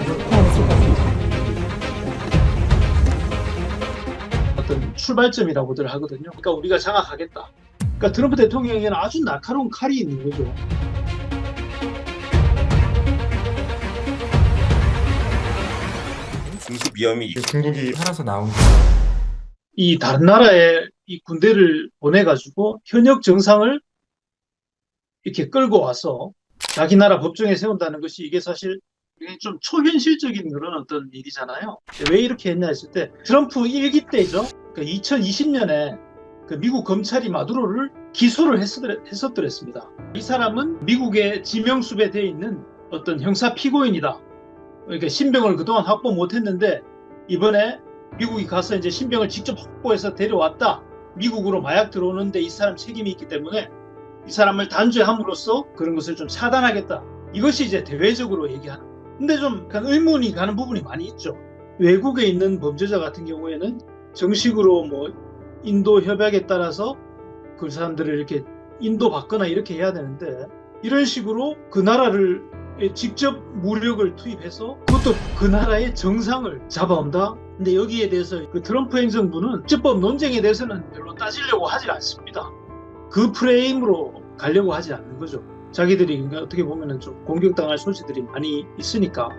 그런 표현을 쓸 것 같습니다. 어떤 출발점이라고들 하거든요. 그러니까 우리가 장악하겠다. 그러니까 트럼프 대통령에게는 아주 날카로운 칼이 있는 거죠. 중국 위험이 중국이 팔아서 나온 이 다른 나라에 이 군대를 보내가지고 현역 정상을 이렇게 끌고 와서 자기 나라 법정에 세운다는 것이 이게 사실 좀 초현실적인 그런 어떤 일이잖아요. 왜 이렇게 했냐 했을 때 트럼프 1기 때죠. 그러니까 2020년에 그 미국 검찰이 마두로를 기소를 했었더랬습니다. 이 사람은 미국의 지명수배에 되어 있는 어떤 형사 피고인이다. 그러니까 신병을 그동안 확보 못했는데 이번에 미국이 가서 이제 신병을 직접 확보해서 데려왔다. 미국으로 마약 들어오는데 이 사람 책임이 있기 때문에 이 사람을 단죄함으로써 그런 것을 좀 차단하겠다. 이것이 이제 대외적으로 얘기하는 거예요. 근데 좀 약간 의문이 가는 부분이 많이 있죠. 외국에 있는 범죄자 같은 경우에는 정식으로 뭐 인도 협약에 따라서 그 사람들을 이렇게 인도받거나 이렇게 해야 되는데 이런 식으로 그 나라를 직접 무력을 투입해서 그것도 그 나라의 정상을 잡아온다. 근데 여기에 대해서 그 트럼프 행정부는 국제법 논쟁에 대해서는 별로 따지려고 하질 않습니다. 그 프레임으로 가려고 하지 않는 거죠. 자기들이 그러니까 어떻게 보면은 좀 공격당할 소지들이 많이 있으니까.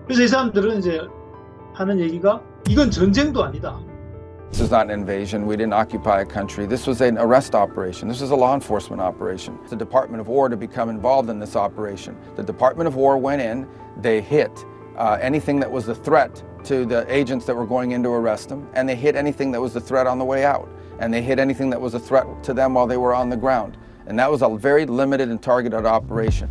그래서 이 사람들은 이제 하는 얘기가 이건 전쟁도 아니다. This is not an invasion. We didn't occupy a country. This was an arrest operation. This was a law enforcement operation. The Department of War to become involved in this operation. The Department of War went in, they hit anything that was a threat to the agents that were going in to arrest them, and they hit anything that was a threat on the way out, and they hit anything that was a threat to them while they were on the ground. And that was a very limited and targeted operation.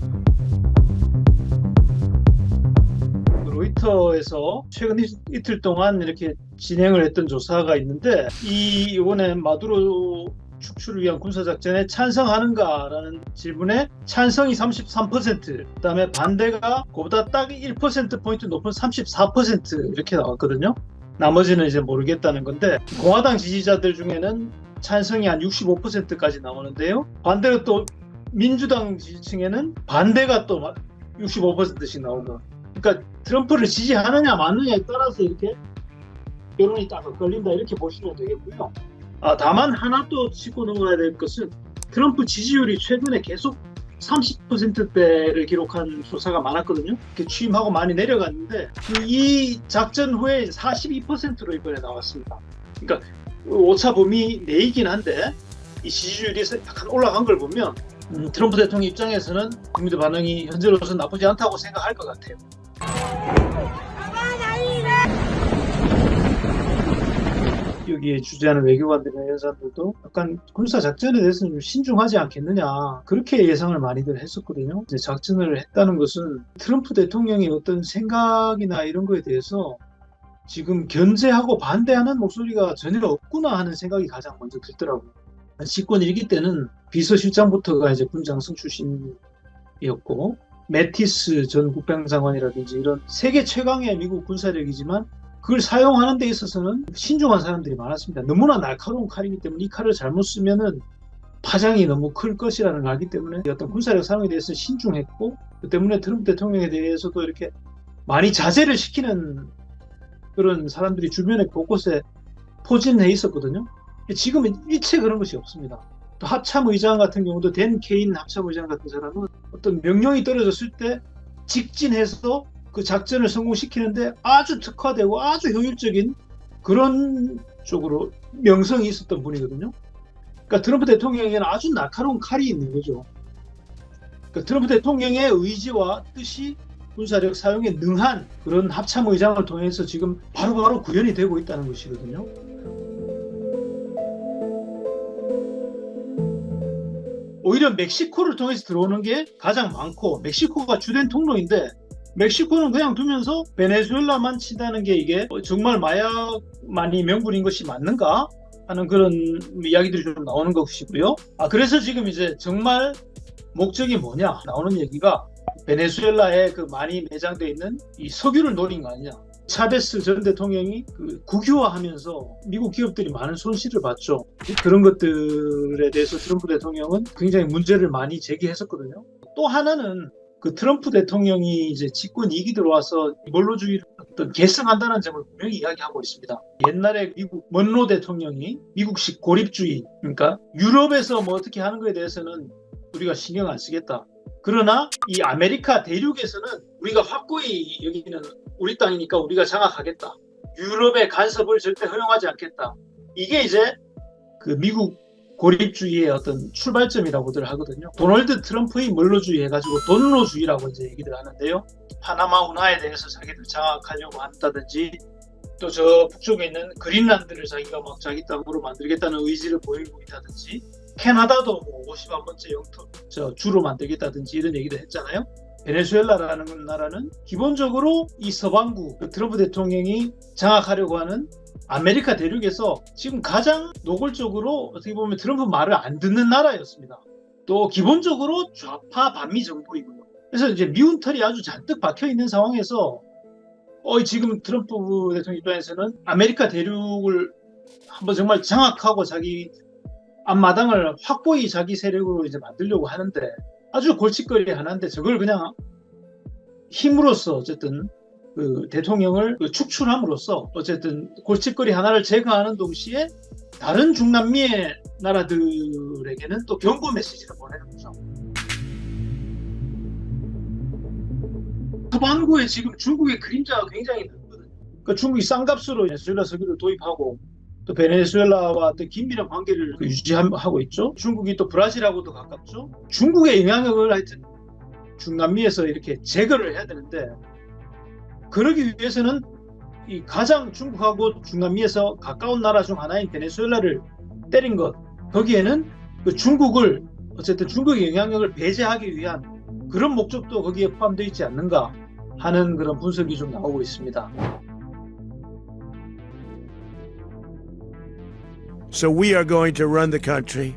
로이터에서 최근 이틀 동안 이렇게 진행을 했던 조사가 있는데 이번에 마두로 축출을 위한 군사작전에 찬성하는가라는 질문에 찬성이 33%, 그다음에 반대가 그보다 딱 1%포인트 높은 34% 이렇게 나왔거든요. 나머지는 이제 모르겠다는 건데 공화당 지지자들 중에는 찬성이 한 65%까지 나오는데요. 반대로 또 민주당 지지층에는 반대가 또 65%씩 나오고 그러니까 트럼프를 지지하느냐 마느냐에 따라서 이렇게 여론이 딱 걸린다 이렇게 보시면 되겠고요. 다만 하나 또 짚고 넘어가야 될 것은 트럼프 지지율이 최근에 계속 30%대를 기록한 조사가 많았거든요. 취임하고 많이 내려갔는데 이 작전 후에 42%로 이번에 나왔습니다. 그러니까 오차 범위 내이긴 한데 이 지지율이 약간 올라간 걸 보면 트럼프 대통령 입장에서는 국민들 반응이 현재로서는 나쁘지 않다고 생각할 것 같아요. 여기에 주재하는 외교관들이나 이런 사람들도 약간 군사작전에 대해서는 좀 신중하지 않겠느냐 그렇게 예상을 많이들 했었거든요. 이제 작전을 했다는 것은 트럼프 대통령의 어떤 생각이나 이런 거에 대해서 지금 견제하고 반대하는 목소리가 전혀 없구나 하는 생각이 가장 먼저 들더라고요. 집권 1기 때는 비서실장부터가 이제 군장성 출신이었고 매티스 전 국방장관이라든지 이런 세계 최강의 미국 군사력이지만 그걸 사용하는 데 있어서는 신중한 사람들이 많았습니다. 너무나 날카로운 칼이기 때문에 이 칼을 잘못 쓰면은 파장이 너무 클 것이라는 걸 알기 때문에 어떤 군사력 사용에 대해서 신중했고 그 때문에 트럼프 대통령에 대해서도 이렇게 많이 자제를 시키는 그런 사람들이 주변에 곳곳에 포진해 있었거든요. 지금은 일체 그런 것이 없습니다. 또 합참의장 같은 경우도 댄 케인 합참의장 같은 사람은 어떤 명령이 떨어졌을 때 직진해서 그 작전을 성공시키는데 아주 특화되고 아주 효율적인 그런 쪽으로 명성이 있었던 분이거든요. 그러니까 트럼프 대통령에게는 아주 날카로운 칼이 있는 거죠. 그러니까 트럼프 대통령의 의지와 뜻이 군사력 사용에 능한 그런 합참의장을 통해서 지금 바로바로 구현이 되고 있다는 것이거든요. 오히려 멕시코를 통해서 들어오는 게 가장 많고 멕시코가 주된 통로인데 멕시코는 그냥 두면서 베네수엘라만 친다는 게 이게 정말 마약만이 명분인 것이 맞는가 하는 그런 이야기들이 좀 나오는 것이고요. 그래서 지금 이제 정말 목적이 뭐냐 나오는 얘기가 베네수엘라에 그 많이 매장되어 있는 이 석유를 노린 거 아니냐. 차베스 전 대통령이 그 국유화하면서 미국 기업들이 많은 손실을 봤죠. 그런 것들에 대해서 트럼프 대통령은 굉장히 문제를 많이 제기했었거든요. 또 하나는 그 트럼프 대통령이 이제 집권 2기 들어와서 원로주의를 어떤 계승한다는 점을 분명히 이야기하고 있습니다. 옛날에 미국 먼로 대통령이 미국식 고립주의, 그러니까 유럽에서 뭐 어떻게 하는 거에 대해서는 우리가 신경 안 쓰겠다. 그러나 이 아메리카 대륙에서는 우리가 확고히 여기는 우리 땅이니까 우리가 장악하겠다. 유럽의 간섭을 절대 허용하지 않겠다. 이게 이제 그 미국 고립주의의 어떤 출발점이라고들 하거든요. 도널드 트럼프의 멀로주의 해가지고 돈로주의라고 이제 얘기들 하는데요. 파나마 운하에 대해서 자기들 장악하려고 한다든지 또 저 북쪽에 있는 그린란드를 자기가 막 자기 땅으로 만들겠다는 의지를 보이고 있다든지 캐나다도 뭐 51번째 영토 주로 만들겠다든지 이런 얘기를 했잖아요. 베네수엘라라는 나라는 기본적으로 이 서방구 그 트럼프 대통령이 장악하려고 하는 아메리카 대륙에서 지금 가장 노골적으로 어떻게 보면 트럼프 말을 안 듣는 나라였습니다. 또 기본적으로 좌파 반미 정부이고요. 그래서 이제 미운 털이 아주 잔뜩 박혀 있는 상황에서 지금 트럼프 대통령 입장에서는 아메리카 대륙을 한번 정말 장악하고 자기 앞마당을 확고히 자기 세력으로 이제 만들려고 하는데 아주 골칫거리 하나인데 저걸 그냥 힘으로써 어쨌든 그 대통령을 축출함으로써 어쨌든 골칫거리 하나를 제거하는 동시에 다른 중남미의 나라들에게는 또 경고 메시지를 보내는 거죠. 서반구에 지금 중국의 그림자가 굉장히 넓거든요. 그러니까 중국이 싼값으로 베네수엘라 석유를 도입하고 또 베네수엘라와 어떤 긴밀한 관계를 유지하고 있죠. 중국이 또 브라질하고도 가깝죠. 중국의 영향력을 하여튼 중남미에서 이렇게 제거를 해야 되는데 그러기 위해서는 이 가장 중국하고 중남미에서 가까운 나라 중 하나인 베네수엘라를 때린 것, 거기에는 그 중국을 어쨌든 중국의 영향력을 배제하기 위한 그런 목적도 거기에 포함되어 있지 않는가 하는 그런 분석이 좀 나오고 있습니다. So we are going to run the country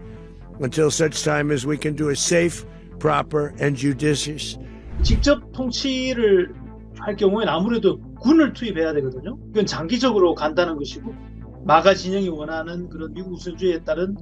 until such time as we can do it safe, proper, and judicious. 직접 통치를 할 경우에는 아무래도 군을 투입해야 되거든요. 이건 장기적으로 간다는 것이고 마가 진영이 원하는 그런 미국 우선주의에 따른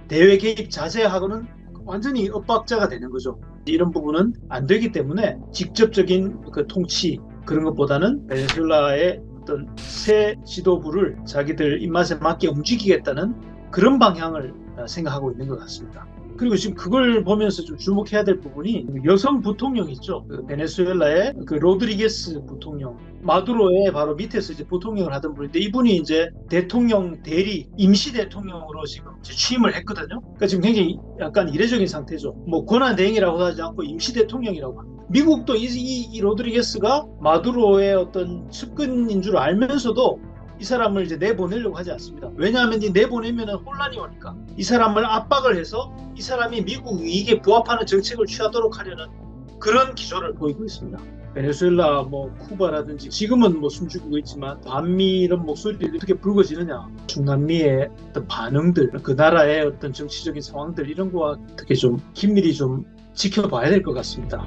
대외 개입 자제하고는 완전히 엇박자가 되는 거죠. 이런 부분은 안 되기 때문에 직접적인 그 통치 그런 것보다는 베네수엘라의 어떤 새 지도부를 자기들 입맛에 맞게 움직이겠다는 그런 방향을 생각하고 있는 것 같습니다. 그리고 지금 그걸 보면서 좀 주목해야 될 부분이 여성 부통령 있죠. 그 베네수엘라의 그 로드리게스 부통령, 마두로의 바로 밑에서 이제 부통령을 하던 분인데 이분이 이제 대통령 대리 임시 대통령으로 지금 이제 취임을 했거든요. 그러니까 지금 굉장히 약간 이례적인 상태죠. 뭐 권한 대행이라고 하지 않고 임시 대통령이라고 합니다. 미국도 이 로드리게스가 마두로의 어떤 측근인 줄 알면서도 이 사람을 이제 내보내려고 하지 않습니다. 왜냐하면 이 내보내면 혼란이 오니까 이 사람을 압박을 해서 이 사람이 미국 이익에 부합하는 정책을 취하도록 하려는 그런 기조를 보이고 있습니다. 베네수엘라, 뭐 쿠바라든지 지금은 뭐 숨죽이고 있지만 반미 이런 목소리들이 어떻게 불거지느냐, 중남미의 어떤 반응들, 그 나라의 어떤 정치적인 상황들 이런 거와 어떻게 좀 긴밀히 좀 지켜봐야 될 것 같습니다.